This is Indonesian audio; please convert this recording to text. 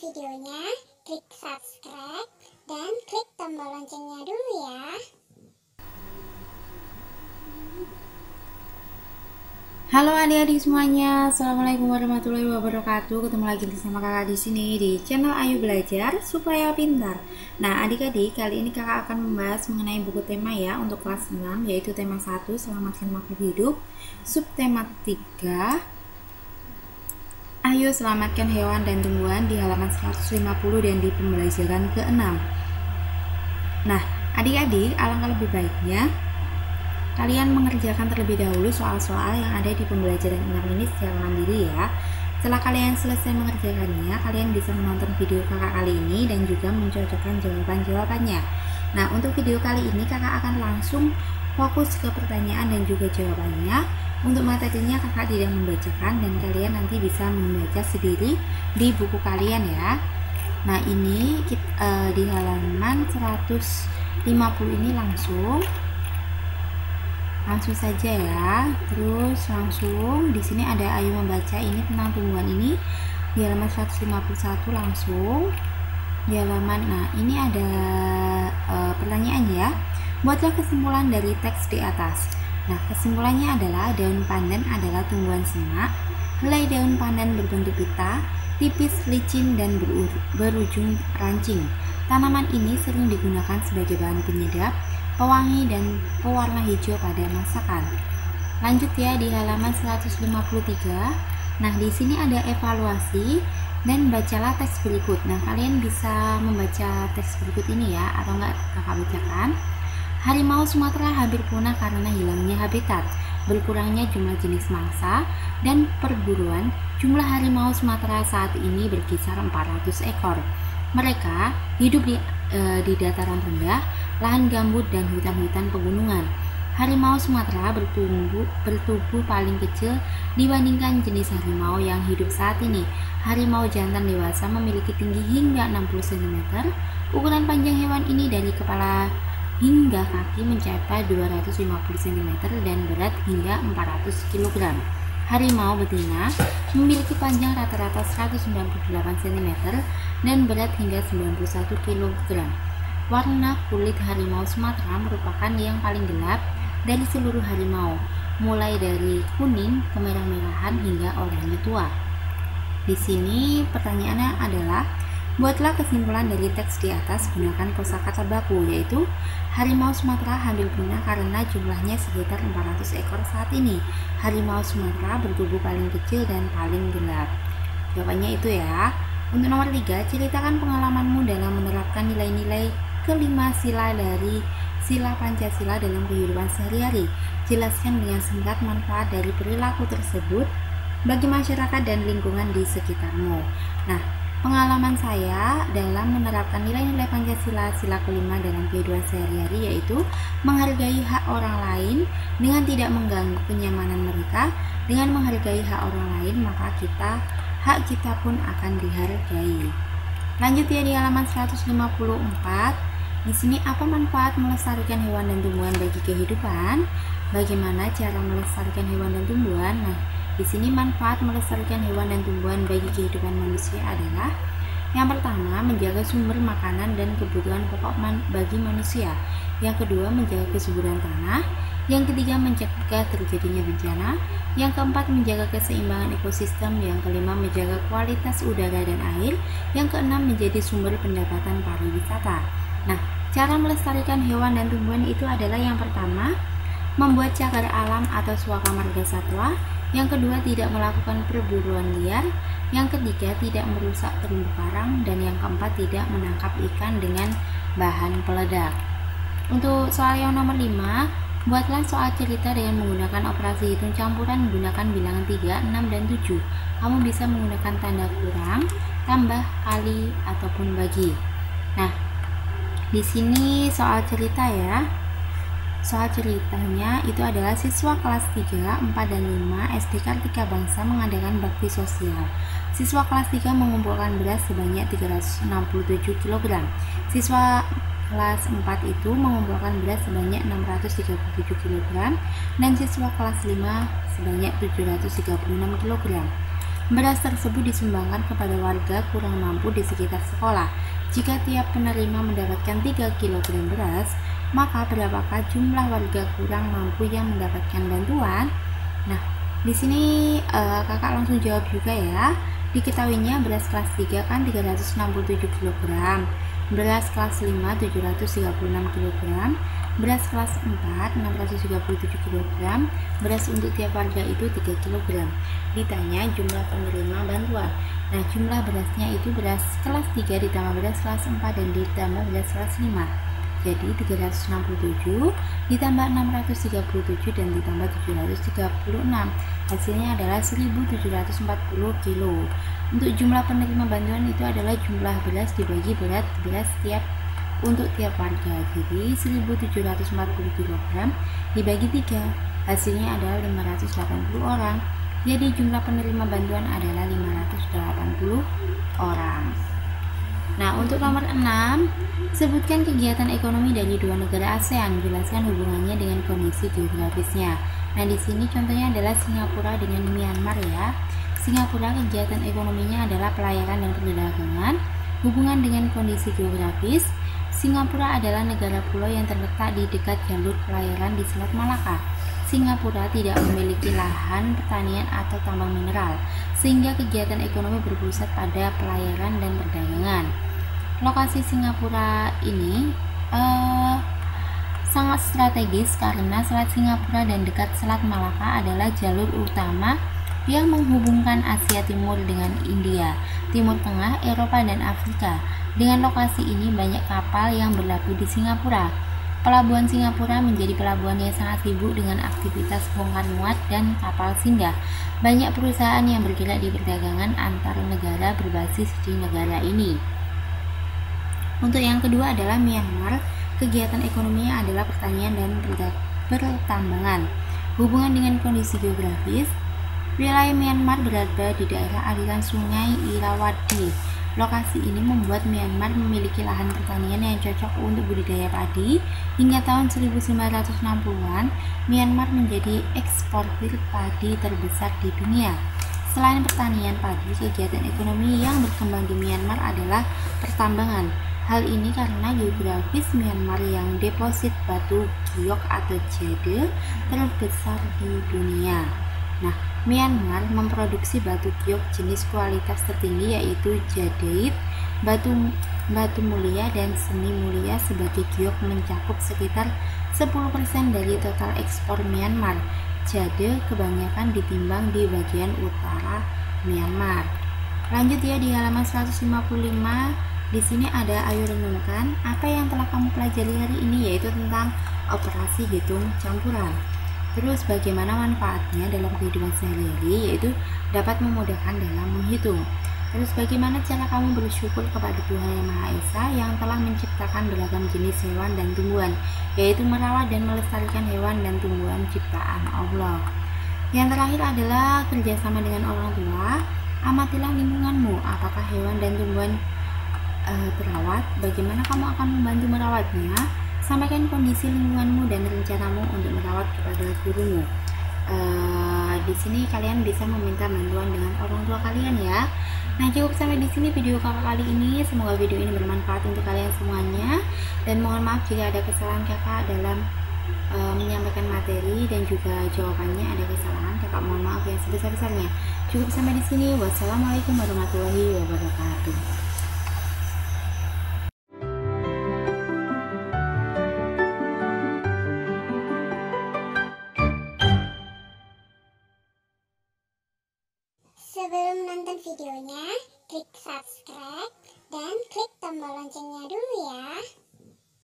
videonya, klik subscribe, dan klik tombol loncengnya dulu ya. Halo adik-adik semuanya, assalamualaikum warahmatullahi wabarakatuh. Ketemu lagi sama kakak di sini di channel Ayu Belajar Supaya Pintar. Nah adik-adik, kali ini kakak akan membahas mengenai buku tema ya untuk kelas 6, yaitu tema 1 Selamatkan Makhluk Hidup, subtema 3 Ayo selamatkan hewan dan tumbuhan di halaman 150 dan di pembelajaran ke-6. Nah adik-adik, alangkah lebih baiknya kalian mengerjakan terlebih dahulu soal-soal yang ada di pembelajaran 6 ini secara mandiri ya. Setelah kalian selesai mengerjakannya, kalian bisa menonton video kakak kali ini dan juga mencocokkan jawaban-jawabannya. Nah, untuk video kali ini kakak akan langsung fokus ke pertanyaan dan juga jawabannya. Untuk materinya kakak tidak membacakan dan kalian nanti bisa membaca sendiri di buku kalian ya. Nah, ini di halaman 150 ini langsung saja ya. Terus langsung di sini ada Ayu membaca, ini tentang tumbuhan ini di halaman 151 langsung di halaman. Nah ini ada pertanyaan ya, buatlah kesimpulan dari teks di atas. Nah kesimpulannya adalah daun pandan adalah tumbuhan semak. Helai daun pandan berbentuk pita, tipis, licin, dan berujung rancing. Tanaman ini sering digunakan sebagai bahan penyedap, pewangi, dan pewarna hijau pada masakan. Lanjut ya di halaman 153. Nah, di sini ada evaluasi dan bacalah teks berikut. Nah, kalian bisa membaca teks berikut ini ya, atau enggak kakak bacakan. Harimau Sumatera hampir punah karena hilangnya habitat, berkurangnya jumlah jenis mangsa, dan perburuan. Jumlah harimau Sumatera saat ini berkisar 400 ekor. Mereka hidup di dataran rendah, lahan gambut, dan hutan-hutan pegunungan. Harimau Sumatera bertubuh paling kecil dibandingkan jenis harimau yang hidup saat ini. Harimau jantan dewasa memiliki tinggi hingga 60 cm. Ukuran panjang hewan ini dari kepala hingga kaki mencapai 250 cm dan berat hingga 400 kg. Harimau betina memiliki panjang rata-rata 198 cm dan berat hingga 91 kg. Warna kulit harimau Sumatera merupakan yang paling gelap dari seluruh harimau, mulai dari kuning, kemerah-merahan, hingga oranye tua. Di sini pertanyaannya adalah, buatlah kesimpulan dari teks di atas gunakan kosakata baku, yaitu harimau Sumatera hampir punah karena jumlahnya sekitar 400 ekor saat ini. Harimau Sumatera bertubuh paling kecil dan paling gelap. Jawabannya itu ya. Untuk nomor 3, ceritakan pengalamanmu dalam menerapkan nilai-nilai kelima sila dari sila Pancasila dalam kehidupan sehari-hari. Jelaskan dengan singkat manfaat dari perilaku tersebut bagi masyarakat dan lingkungan di sekitarmu. Nah, pengalaman saya dalam menerapkan nilai-nilai Pancasila sila kelima dalam kehidupan sehari-hari yaitu menghargai hak orang lain dengan tidak mengganggu kenyamanan mereka. Dengan menghargai hak orang lain, maka hak kita pun akan dihargai. Lanjut ya di halaman 154. Di sini apa manfaat melestarikan hewan dan tumbuhan bagi kehidupan? Bagaimana cara melestarikan hewan dan tumbuhan? Nah, di sini manfaat melestarikan hewan dan tumbuhan bagi kehidupan manusia adalah yang pertama, menjaga sumber makanan dan kebutuhan pokok bagi manusia. Yang kedua, menjaga kesuburan tanah. Yang ketiga, mencegah terjadinya bencana. Yang keempat, menjaga keseimbangan ekosistem. Yang kelima, menjaga kualitas udara dan air. Yang keenam, menjadi sumber pendapatan pariwisata. Nah, cara melestarikan hewan dan tumbuhan itu adalah yang pertama, membuat cagar alam atau swaka marga satwa. Yang kedua, tidak melakukan perburuan liar. Yang ketiga, tidak merusak terumbu karang. Dan yang keempat, tidak menangkap ikan dengan bahan peledak. Untuk soal yang nomor 5, buatlah soal cerita dengan menggunakan operasi hitung campuran menggunakan bilangan 3, 6, dan 7. Kamu bisa menggunakan tanda kurang, tambah, kali, ataupun bagi. Nah, di sini soal cerita ya. Soal ceritanya itu adalah siswa kelas 3, 4, dan 5 SD Kartika Bangsa mengadakan bakti sosial. Siswa kelas 3 mengumpulkan beras sebanyak 367 kg. Siswa kelas 4 itu mengumpulkan beras sebanyak 637 kg dan siswa kelas 5 sebanyak 736 kg. Beras tersebut disumbangkan kepada warga kurang mampu di sekitar sekolah. Jika tiap penerima mendapatkan 3 kg beras, maka berapakah jumlah warga kurang mampu yang mendapatkan bantuan? Nah, di sini kakak langsung jawab juga ya. Diketahuinya beras kelas 3 kan 367 kg, beras kelas 5 736 kg, beras kelas 4 637 kg, beras untuk tiap warga itu 3 kg. Ditanya jumlah penerima bantuan. Nah, jumlah berasnya itu beras kelas 3 ditambah beras kelas 4 dan ditambah beras kelas 5. Jadi 367 ditambah 637 dan ditambah 736. Hasilnya adalah 1740 kilo. Untuk jumlah penerima bantuan itu adalah jumlah beras dibagi berat beras untuk tiap warga. Jadi 1740 kg dibagi 3, hasilnya adalah 580 orang. Jadi jumlah penerima bantuan adalah 580 orang. Nah, untuk nomor 6, sebutkan kegiatan ekonomi dari dua negara ASEAN, jelaskan hubungannya dengan kondisi geografisnya. Nah, di sini contohnya adalah Singapura dengan Myanmar ya. Singapura kegiatan ekonominya adalah pelayaran dan perdagangan. Hubungan dengan kondisi geografis, Singapura adalah negara pulau yang terletak di dekat jalur pelayaran di Selat Malaka. Singapura tidak memiliki lahan pertanian atau tambang mineral, sehingga kegiatan ekonomi berpusat pada pelayaran dan perdagangan. Lokasi Singapura ini sangat strategis karena Selat Singapura dan dekat Selat Malaka adalah jalur utama yang menghubungkan Asia Timur dengan India, Timur Tengah, Eropa, dan Afrika. Dengan lokasi ini banyak kapal yang berlabuh di Singapura. Pelabuhan Singapura menjadi pelabuhan yang sangat sibuk dengan aktivitas bongkar muat dan kapal singgah. Banyak perusahaan yang bergerak di perdagangan antar negara berbasis di negara ini. Untuk yang kedua adalah Myanmar. Kegiatan ekonominya adalah pertanian dan pertambangan. Hubungan dengan kondisi geografis, wilayah Myanmar berada di daerah aliran sungai Irrawaddy. Lokasi ini membuat Myanmar memiliki lahan pertanian yang cocok untuk budidaya padi. Hingga tahun 1960-an, Myanmar menjadi eksportir padi terbesar di dunia. Selain pertanian padi, kegiatan ekonomi yang berkembang di Myanmar adalah pertambangan. Hal ini karena geografis Myanmar yang deposit batu giok atau jade terbesar di dunia. Nah, Myanmar memproduksi batu giok jenis kualitas tertinggi yaitu jadeite, batu mulia, dan semi mulia. Sebagai giok mencakup sekitar 10% dari total ekspor Myanmar. Jade kebanyakan ditimbang di bagian utara Myanmar. Lanjut ya, di halaman 155. Di sini ada ayo renungkan apa yang telah kamu pelajari hari ini, yaitu tentang operasi hitung campuran. Terus bagaimana manfaatnya dalam kehidupan sehari-hari, yaitu dapat memudahkan dalam menghitung. Terus bagaimana cara kamu bersyukur kepada Tuhan Yang Maha Esa yang telah menciptakan beragam jenis hewan dan tumbuhan, yaitu merawat dan melestarikan hewan dan tumbuhan ciptaan Allah. Yang terakhir adalah kerjasama dengan orang tua. Amatilah lingkunganmu, apakah hewan dan tumbuhan terawat, bagaimana kamu akan membantu merawatnya. Sampaikan kondisi lingkunganmu dan rencanamu untuk merawat kepada gurumu. Di sini kalian bisa meminta bantuan dengan orang tua kalian ya. Nah, cukup sampai di sini video kakak kali ini. Semoga video ini bermanfaat untuk kalian semuanya. Dan mohon maaf jika ada kesalahan kakak dalam menyampaikan materi dan juga jawabannya ada kesalahan. Kakak mohon maaf yang sebesar-besarnya. Cukup sampai di sini. Wassalamualaikum warahmatullahi wabarakatuh. Sebelum nonton videonya, klik subscribe dan klik tombol loncengnya dulu ya.